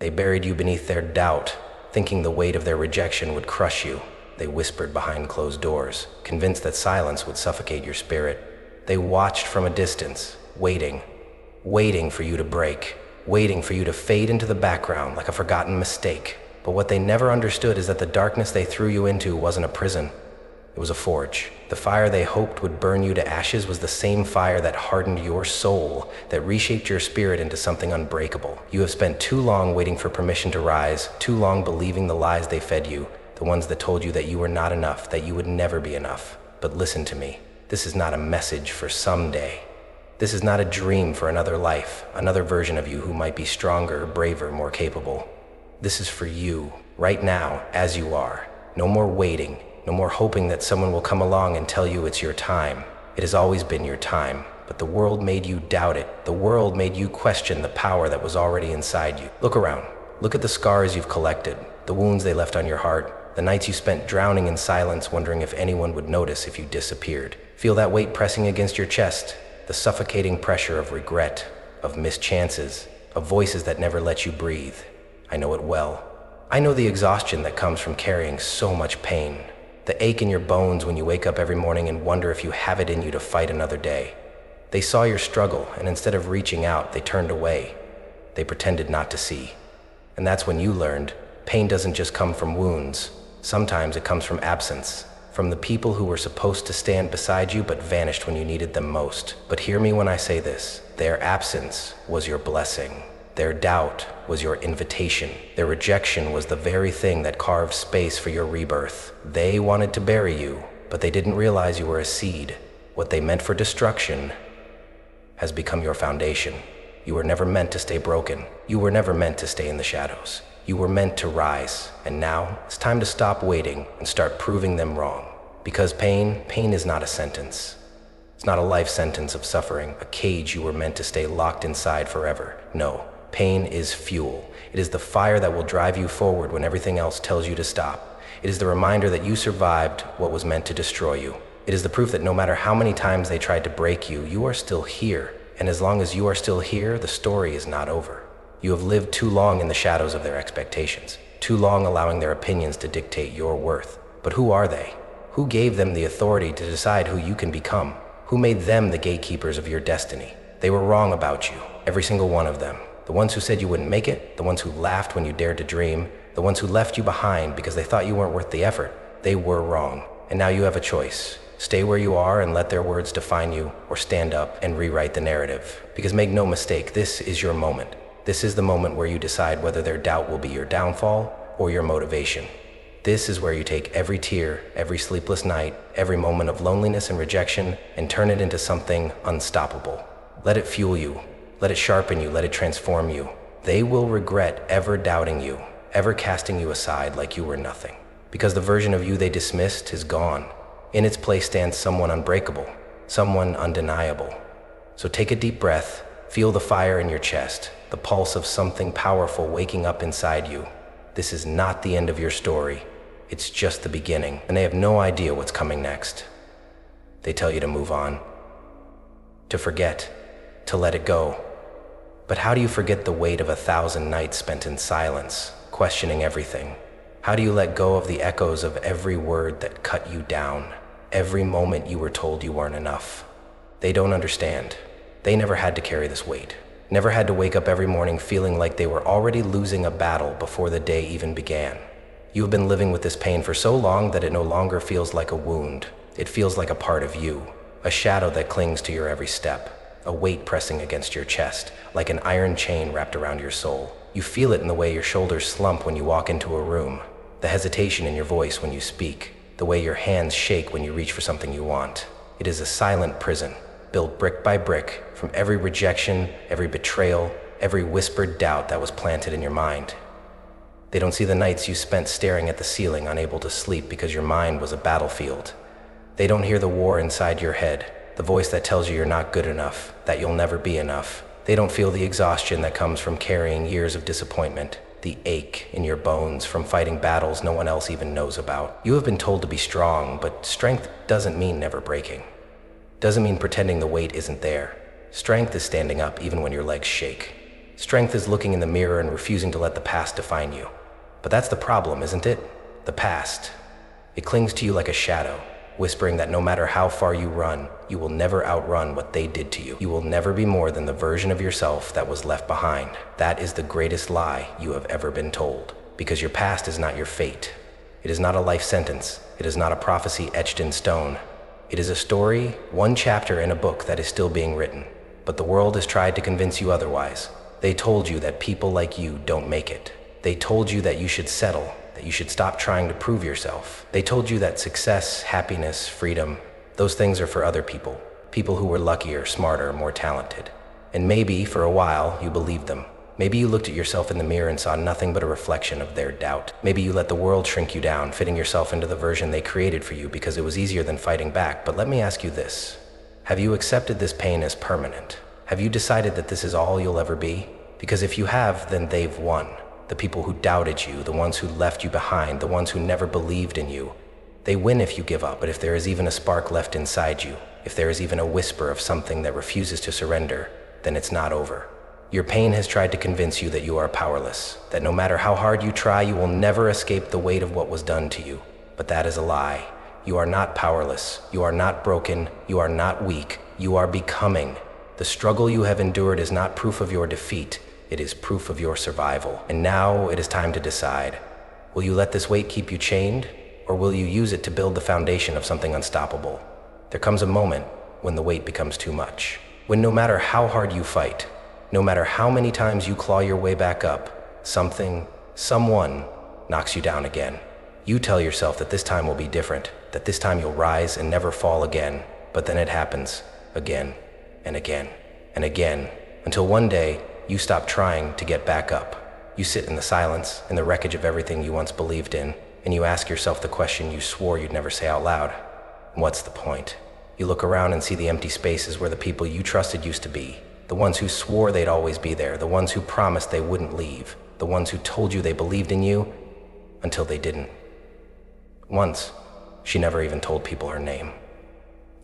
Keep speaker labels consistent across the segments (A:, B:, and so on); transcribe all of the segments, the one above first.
A: They buried you beneath their doubt, thinking the weight of their rejection would crush you. They whispered behind closed doors, convinced that silence would suffocate your spirit. They watched from a distance, waiting for you to break, waiting for you to fade into the background like a forgotten mistake. But what they never understood is that the darkness they threw you into wasn't a prison. It was a forge. The fire they hoped would burn you to ashes was the same fire that hardened your soul, that reshaped your spirit into something unbreakable. You have spent too long waiting for permission to rise, too long believing the lies they fed you, the ones that told you that you were not enough, that you would never be enough. But listen to me. This is not a message for someday. This is not a dream for another life, another version of you who might be stronger, braver, more capable. This is for you, right now, as you are. No more waiting. No more hoping that someone will come along and tell you it's your time. It has always been your time, but the world made you doubt it. The world made you question the power that was already inside you. Look around. Look at the scars you've collected, the wounds they left on your heart, the nights you spent drowning in silence, wondering if anyone would notice if you disappeared. Feel that weight pressing against your chest, the suffocating pressure of regret, of missed chances, of voices that never let you breathe. I know it well. I know the exhaustion that comes from carrying so much pain. The ache in your bones when you wake up every morning and wonder if you have it in you to fight another day. They saw your struggle, and instead of reaching out, they turned away. They pretended not to see. And that's when you learned, pain doesn't just come from wounds. Sometimes it comes from absence, from the people who were supposed to stand beside you but vanished when you needed them most. But hear me when I say this, their absence was your blessing. Their doubt was your invitation. Their rejection was the very thing that carved space for your rebirth. They wanted to bury you, but they didn't realize you were a seed. What they meant for destruction has become your foundation. You were never meant to stay broken. You were never meant to stay in the shadows. You were meant to rise. And now it's time to stop waiting and start proving them wrong. Because pain is not a sentence. It's not a life sentence of suffering, a cage you were meant to stay locked inside forever. No. Pain is fuel. It is the fire that will drive you forward when everything else tells you to stop. It is the reminder that you survived what was meant to destroy you. It is the proof that no matter how many times they tried to break you, you are still here. And as long as you are still here, the story is not over. You have lived too long in the shadows of their expectations, too long allowing their opinions to dictate your worth. But who are they? Who gave them the authority to decide who you can become? Who made them the gatekeepers of your destiny? They were wrong about you, every single one of them. The ones who said you wouldn't make it, the ones who laughed when you dared to dream, the ones who left you behind because they thought you weren't worth the effort, they were wrong. And now you have a choice. Stay where you are and let their words define you, or stand up and rewrite the narrative. Because make no mistake, this is your moment. This is the moment where you decide whether their doubt will be your downfall or your motivation. This is where you take every tear, every sleepless night, every moment of loneliness and rejection, and turn it into something unstoppable. Let it fuel you. Let it sharpen you, let it transform you. They will regret ever doubting you, ever casting you aside like you were nothing. Because the version of you they dismissed is gone. In its place stands someone unbreakable, someone undeniable. So take a deep breath, feel the fire in your chest, the pulse of something powerful waking up inside you. This is not the end of your story. It's just the beginning, and they have no idea what's coming next. They tell you to move on, to forget, to let it go. But how do you forget the weight of 1,000 nights spent in silence, questioning everything? How do you let go of the echoes of every word that cut you down, every moment you were told you weren't enough? They don't understand. They never had to carry this weight, never had to wake up every morning feeling like they were already losing a battle before the day even began. You have been living with this pain for so long that it no longer feels like a wound. It feels like a part of you, a shadow that clings to your every step. A weight pressing against your chest, like an iron chain wrapped around your soul. You feel it in the way your shoulders slump when you walk into a room, the hesitation in your voice when you speak, the way your hands shake when you reach for something you want. It is a silent prison, built brick by brick, from every rejection, every betrayal, every whispered doubt that was planted in your mind. They don't see the nights you spent staring at the ceiling, unable to sleep because your mind was a battlefield. They don't hear the war inside your head, the voice that tells you you're not good enough, that you'll never be enough. They don't feel the exhaustion that comes from carrying years of disappointment, the ache in your bones from fighting battles no one else even knows about. You have been told to be strong, but strength doesn't mean never breaking. Doesn't mean pretending the weight isn't there. Strength is standing up even when your legs shake. Strength is looking in the mirror and refusing to let the past define you. But that's the problem, isn't it? The past. It clings to you like a shadow, whispering that no matter how far you run, you will never outrun what they did to you. You will never be more than the version of yourself that was left behind. That is the greatest lie you have ever been told. Because your past is not your fate. It is not a life sentence. It is not a prophecy etched in stone. It is a story, one chapter in a book that is still being written. But the world has tried to convince you otherwise. They told you that people like you don't make it. They told you that you should settle, that you should stop trying to prove yourself. They told you that success, happiness, freedom, those things are for other people. People who were luckier, smarter, more talented. And maybe, for a while, you believed them. Maybe you looked at yourself in the mirror and saw nothing but a reflection of their doubt. Maybe you let the world shrink you down, fitting yourself into the version they created for you because it was easier than fighting back. But let me ask you this. Have you accepted this pain as permanent? Have you decided that this is all you'll ever be? Because if you have, then they've won. The people who doubted you, the ones who left you behind, the ones who never believed in you. They win if you give up, but if there is even a spark left inside you, if there is even a whisper of something that refuses to surrender, then it's not over. Your pain has tried to convince you that you are powerless, that no matter how hard you try, you will never escape the weight of what was done to you. But that is a lie. You are not powerless. You are not broken. You are not weak. You are becoming. The struggle you have endured is not proof of your defeat. It is proof of your survival. And now it is time to decide. Will you let this weight keep you chained, or will you use it to build the foundation of something unstoppable? There comes a moment when the weight becomes too much. When no matter how hard you fight, no matter how many times you claw your way back up, someone knocks you down again. You tell yourself that this time will be different, that this time you'll rise and never fall again. But then it happens again and again and again, until one day, you stop trying to get back up. You sit in the silence, in the wreckage of everything you once believed in, and you ask yourself the question you swore you'd never say out loud. What's the point? You look around and see the empty spaces where the people you trusted used to be, the ones who swore they'd always be there, the ones who promised they wouldn't leave, the ones who told you they believed in you until they didn't. Once, she never even told people her name.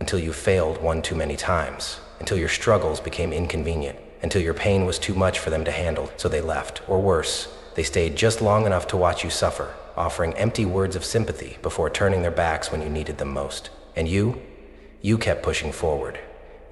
A: Until you failed one too many times, until your struggles became inconvenient, until your pain was too much for them to handle, so they left, or worse, they stayed just long enough to watch you suffer, offering empty words of sympathy before turning their backs when you needed them most. And you kept pushing forward.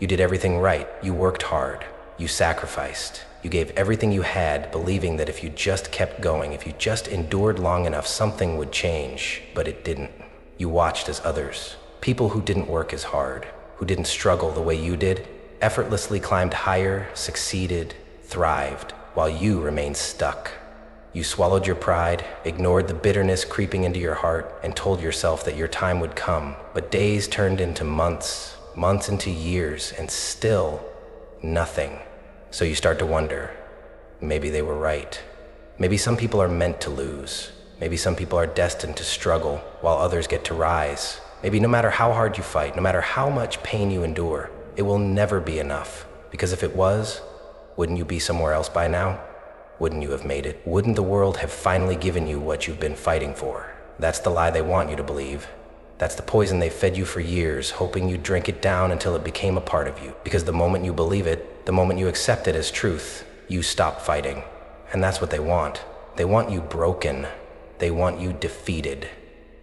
A: You did everything right. You worked hard. You sacrificed. You gave everything you had, believing that if you just kept going, if you just endured long enough, something would change. But it didn't. You watched as others, people who didn't work as hard, who didn't struggle the way you did, effortlessly climbed higher, succeeded, thrived, while you remained stuck. You swallowed your pride, ignored the bitterness creeping into your heart, and told yourself that your time would come. But days turned into months, months into years, and still nothing. So you start to wonder, maybe they were right. Maybe some people are meant to lose. Maybe some people are destined to struggle while others get to rise. Maybe no matter how hard you fight, no matter how much pain you endure, it will never be enough. Because if it was, wouldn't you be somewhere else by now? Wouldn't you have made it? Wouldn't the world have finally given you what you've been fighting for? That's the lie they want you to believe. That's the poison they fed you for years, hoping you'd drink it down until it became a part of you. Because the moment you believe it, the moment you accept it as truth, you stop fighting. And that's what they want. They want you broken. They want you defeated.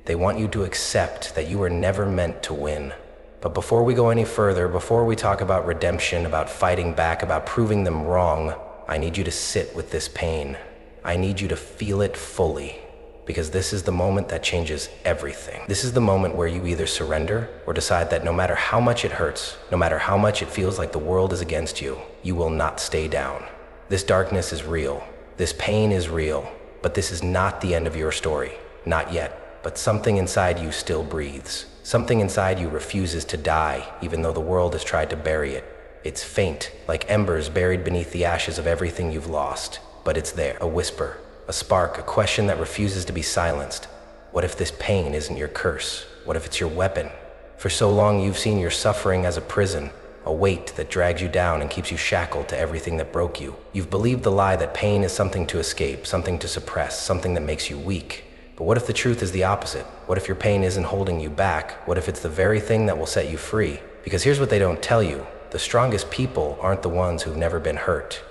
A: They want you to accept that you were never meant to win. But before we go any further, before we talk about redemption, about fighting back, about proving them wrong, I need you to sit with this pain. I need you to feel it fully, because this is the moment that changes everything. This is the moment where you either surrender or decide that no matter how much it hurts, no matter how much it feels like the world is against you, you will not stay down. This darkness is real. This pain is real. But this is not the end of your story. Not yet. But something inside you still breathes. Something inside you refuses to die, even though the world has tried to bury it. It's faint, like embers buried beneath the ashes of everything you've lost. But it's there, a whisper, a spark, a question that refuses to be silenced. What if this pain isn't your curse? What if it's your weapon? For so long you've seen your suffering as a prison, a weight that drags you down and keeps you shackled to everything that broke you. You've believed the lie that pain is something to escape, something to suppress, something that makes you weak. But what if the truth is the opposite? What if your pain isn't holding you back? What if it's the very thing that will set you free? Because here's what they don't tell you. The strongest people aren't the ones who've never been hurt.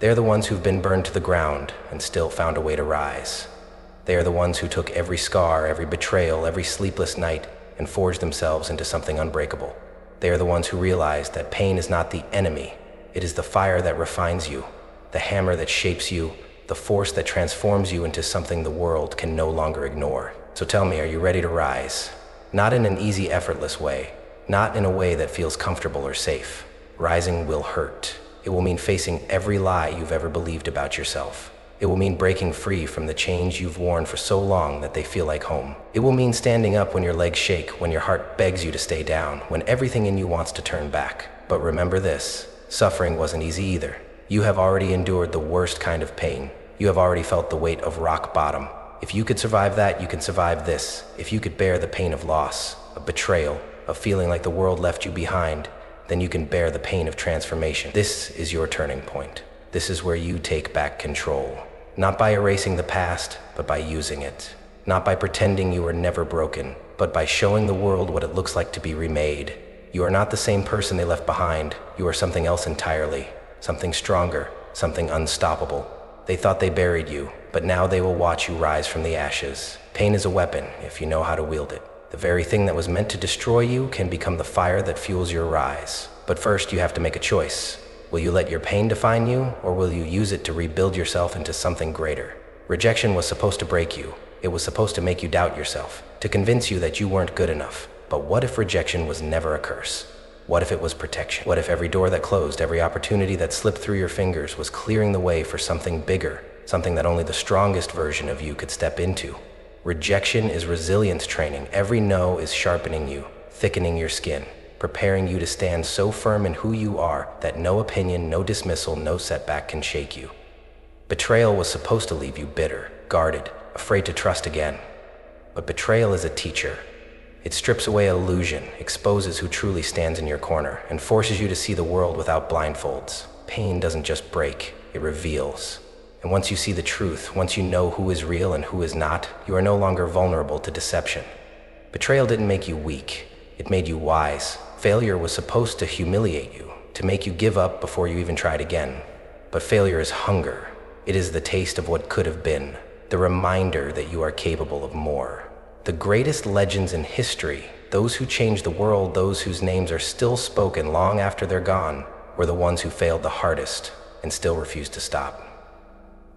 A: They're the ones who've been burned to the ground and still found a way to rise. They are the ones who took every scar, every betrayal, every sleepless night, and forged themselves into something unbreakable. They are the ones who realized that pain is not the enemy. It is the fire that refines you, the hammer that shapes you, the force that transforms you into something the world can no longer ignore. So tell me, are you ready to rise? Not in an easy, effortless way, not in a way that feels comfortable or safe. Rising will hurt. It will mean facing every lie you've ever believed about yourself. It will mean breaking free from the chains you've worn for so long that they feel like home. It will mean standing up when your legs shake, when your heart begs you to stay down, when everything in you wants to turn back. But remember this, suffering wasn't easy either. You have already endured the worst kind of pain. You have already felt the weight of rock bottom. If you could survive that, you can survive this. If you could bear the pain of loss, of betrayal, of feeling like the world left you behind, then you can bear the pain of transformation. This is your turning point. This is where you take back control. Not by erasing the past, but by using it. Not by pretending you were never broken, but by showing the world what it looks like to be remade. You are not the same person they left behind. You are something else entirely. Something stronger, something unstoppable. They thought they buried you, but now they will watch you rise from the ashes. Pain is a weapon, if you know how to wield it. The very thing that was meant to destroy you can become the fire that fuels your rise. But first, you have to make a choice. Will you let your pain define you, or will you use it to rebuild yourself into something greater? Rejection was supposed to break you. It was supposed to make you doubt yourself, to convince you that you weren't good enough. But what if rejection was never a curse? What if it was protection? What if every door that closed, every opportunity that slipped through your fingers was clearing the way for something bigger, something that only the strongest version of you could step into? Rejection is resilience training. Every no is sharpening you, thickening your skin, preparing you to stand so firm in who you are that no opinion, no dismissal, no setback can shake you. Betrayal was supposed to leave you bitter, guarded, afraid to trust again. But betrayal is a teacher. It strips away illusion, exposes who truly stands in your corner, and forces you to see the world without blindfolds. Pain doesn't just break, it reveals. And once you see the truth, once you know who is real and who is not, you are no longer vulnerable to deception. Betrayal didn't make you weak, it made you wise. Failure was supposed to humiliate you, to make you give up before you even tried again. But failure is hunger. It is the taste of what could have been, the reminder that you are capable of more. The greatest legends in history, those who changed the world, those whose names are still spoken long after they're gone, were the ones who failed the hardest and still refused to stop.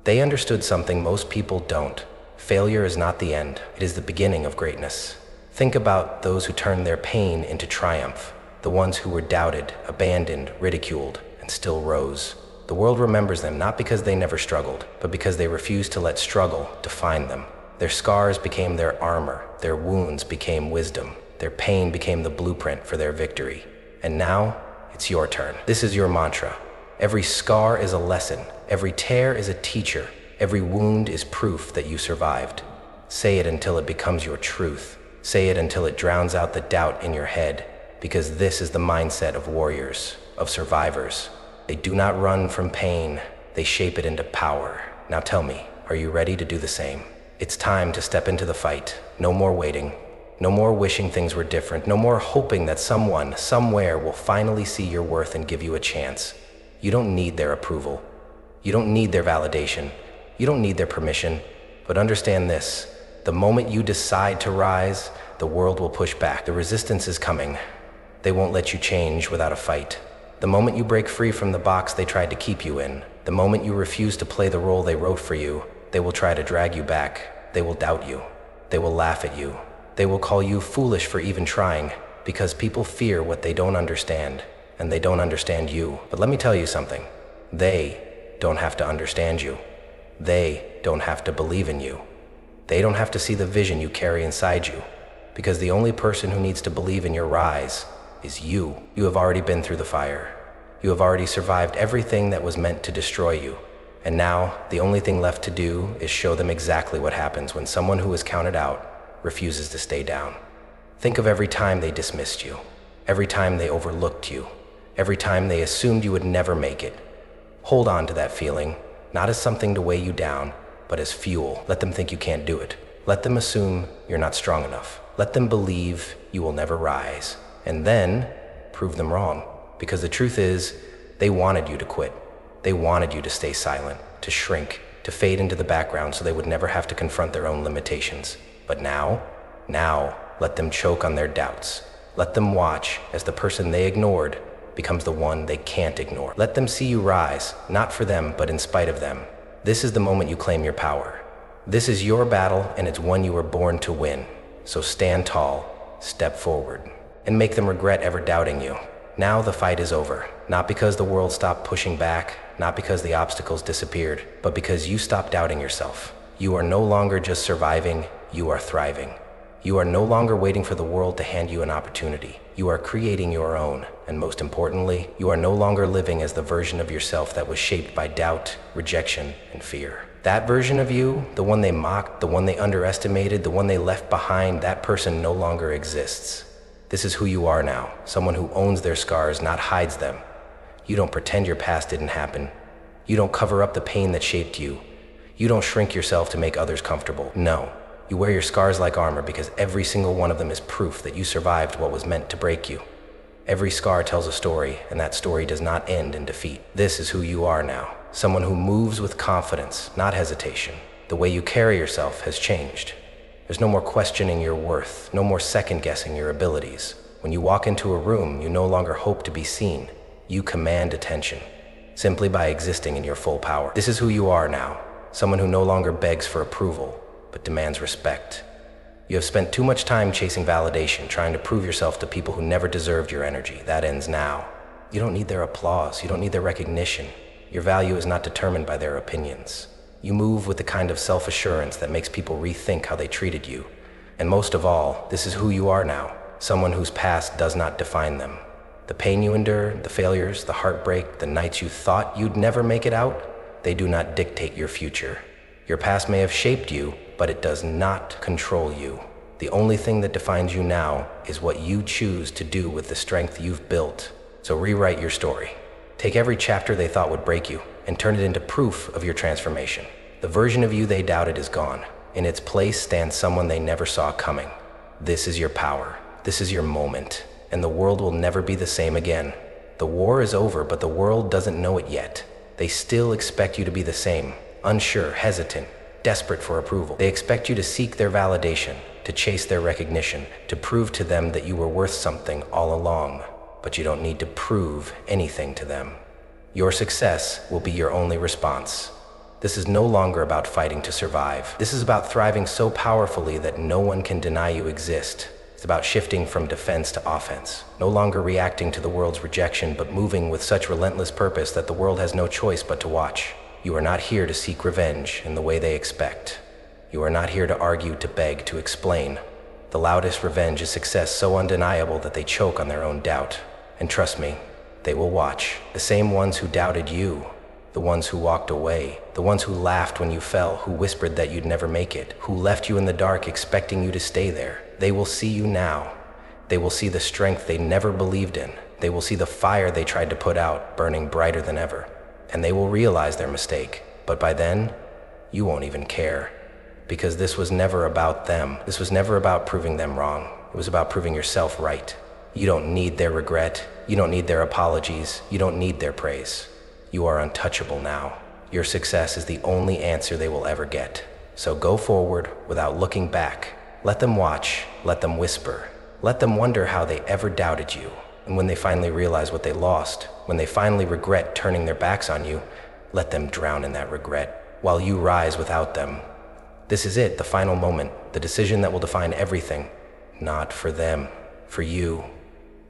A: They understood something most people don't. Failure is not the end, it is the beginning of greatness. Think about those who turned their pain into triumph, the ones who were doubted, abandoned, ridiculed, and still rose. The world remembers them not because they never struggled, but because they refused to let struggle define them. Their scars became their armor, their wounds became wisdom, their pain became the blueprint for their victory. And now, it's your turn. This is your mantra. Every scar is a lesson, every tear is a teacher, every wound is proof that you survived. Say it until it becomes your truth. Say it until it drowns out the doubt in your head, because this is the mindset of warriors, of survivors. They do not run from pain, they shape it into power. Now tell me, are you ready to do the same? It's time to step into the fight. No more waiting. No more wishing things were different. No more hoping that someone, somewhere will finally see your worth and give you a chance. You don't need their approval. You don't need their validation. You don't need their permission. But understand this, the moment you decide to rise, the world will push back. The resistance is coming. They won't let you change without a fight. The moment you break free from the box they tried to keep you in, the moment you refuse to play the role they wrote for you, they will try to drag you back. They will doubt you. They will laugh at you. They will call you foolish for even trying, because people fear what they don't understand, and they don't understand you. But let me tell you something. They don't have to understand you. They don't have to believe in you. They don't have to see the vision you carry inside you, because the only person who needs to believe in your rise is you. You have already been through the fire. You have already survived everything that was meant to destroy you. And now, the only thing left to do is show them exactly what happens when someone who is counted out refuses to stay down. Think of every time they dismissed you, every time they overlooked you, every time they assumed you would never make it. Hold on to that feeling, not as something to weigh you down, but as fuel. Let them think you can't do it. Let them assume you're not strong enough. Let them believe you will never rise. And then, prove them wrong. Because the truth is, they wanted you to quit. They wanted you to stay silent, to shrink, to fade into the background so they would never have to confront their own limitations. But now, let them choke on their doubts. Let them watch as the person they ignored becomes the one they can't ignore. Let them see you rise, not for them, but in spite of them. This is the moment you claim your power. This is your battle, and it's one you were born to win. So stand tall, step forward, and make them regret ever doubting you. Now the fight is over, not because the world stopped pushing back, not because the obstacles disappeared, but because you stopped doubting yourself. You are no longer just surviving, you are thriving. You are no longer waiting for the world to hand you an opportunity. You are creating your own, and most importantly, you are no longer living as the version of yourself that was shaped by doubt, rejection, and fear. That version of you, the one they mocked, the one they underestimated, the one they left behind, that person no longer exists. This is who you are now, someone who owns their scars, not hides them. You don't pretend your past didn't happen. You don't cover up the pain that shaped you. You don't shrink yourself to make others comfortable. No, you wear your scars like armor because every single one of them is proof that you survived what was meant to break you. Every scar tells a story, and that story does not end in defeat. This is who you are now, someone who moves with confidence, not hesitation. The way you carry yourself has changed. There's no more questioning your worth, no more second-guessing your abilities. When you walk into a room, you no longer hope to be seen. You command attention, simply by existing in your full power. This is who you are now, someone who no longer begs for approval, but demands respect. You have spent too much time chasing validation, trying to prove yourself to people who never deserved your energy. That ends now. You don't need their applause, you don't need their recognition. Your value is not determined by their opinions. You move with the kind of self-assurance that makes people rethink how they treated you. And most of all, this is who you are now, someone whose past does not define them. The pain you endured, the failures, the heartbreak, the nights you thought you'd never make it out, they do not dictate your future. Your past may have shaped you, but it does not control you. The only thing that defines you now is what you choose to do with the strength you've built. So rewrite your story. Take every chapter they thought would break you and turn it into proof of your transformation. The version of you they doubted is gone. In its place stands someone they never saw coming. This is your power. This is your moment. And the world will never be the same again. The war is over, but the world doesn't know it yet. They still expect you to be the same, unsure, hesitant, desperate for approval. They expect you to seek their validation, to chase their recognition, to prove to them that you were worth something all along. But you don't need to prove anything to them. Your success will be your only response. This is no longer about fighting to survive. This is about thriving so powerfully that no one can deny you exist. It's about shifting from defense to offense, no longer reacting to the world's rejection, but moving with such relentless purpose that the world has no choice but to watch. You are not here to seek revenge in the way they expect. You are not here to argue, to beg, to explain. The loudest revenge is success so undeniable that they choke on their own doubt. And trust me, they will watch. The same ones who doubted you, the ones who walked away, the ones who laughed when you fell, who whispered that you'd never make it, who left you in the dark expecting you to stay there. They will see you now. They will see the strength they never believed in. They will see the fire they tried to put out, burning brighter than ever. And they will realize their mistake. But by then, you won't even care. Because this was never about them. This was never about proving them wrong. It was about proving yourself right. You don't need their regret. You don't need their apologies. You don't need their praise. You are untouchable now. Your success is the only answer they will ever get. So go forward without looking back. Let them watch. Let them whisper. Let them wonder how they ever doubted you. And when they finally realize what they lost, when they finally regret turning their backs on you, let them drown in that regret while you rise without them. This is it, the final moment, the decision that will define everything. Not for them, for you.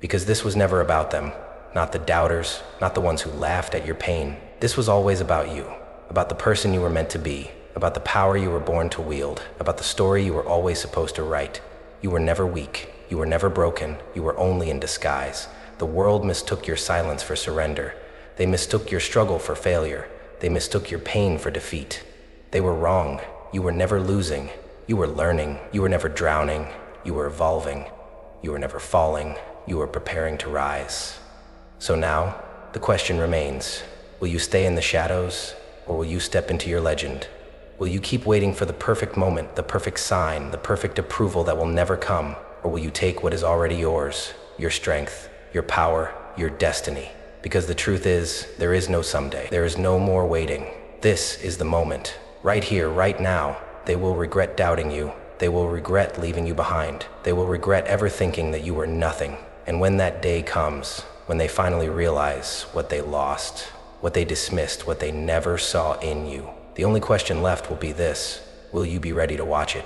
A: Because this was never about them, not the doubters, not the ones who laughed at your pain. This was always about you, about the person you were meant to be, about the power you were born to wield, about the story you were always supposed to write. You were never weak, you were never broken, you were only in disguise. The world mistook your silence for surrender. They mistook your struggle for failure. They mistook your pain for defeat. They were wrong. You were never losing. You were learning. You were never drowning. You were evolving. You were never falling. You were preparing to rise. So now, the question remains, will you stay in the shadows, or will you step into your legend? Will you keep waiting for the perfect moment, the perfect sign, the perfect approval that will never come? Or will you take what is already yours, your strength, your power, your destiny? Because the truth is, there is no someday. There is no more waiting. This is the moment. Right here, right now. They will regret doubting you. They will regret leaving you behind. They will regret ever thinking that you were nothing. And when that day comes, when they finally realize what they lost, what they dismissed, what they never saw in you, the only question left will be this: will you be ready to watch it?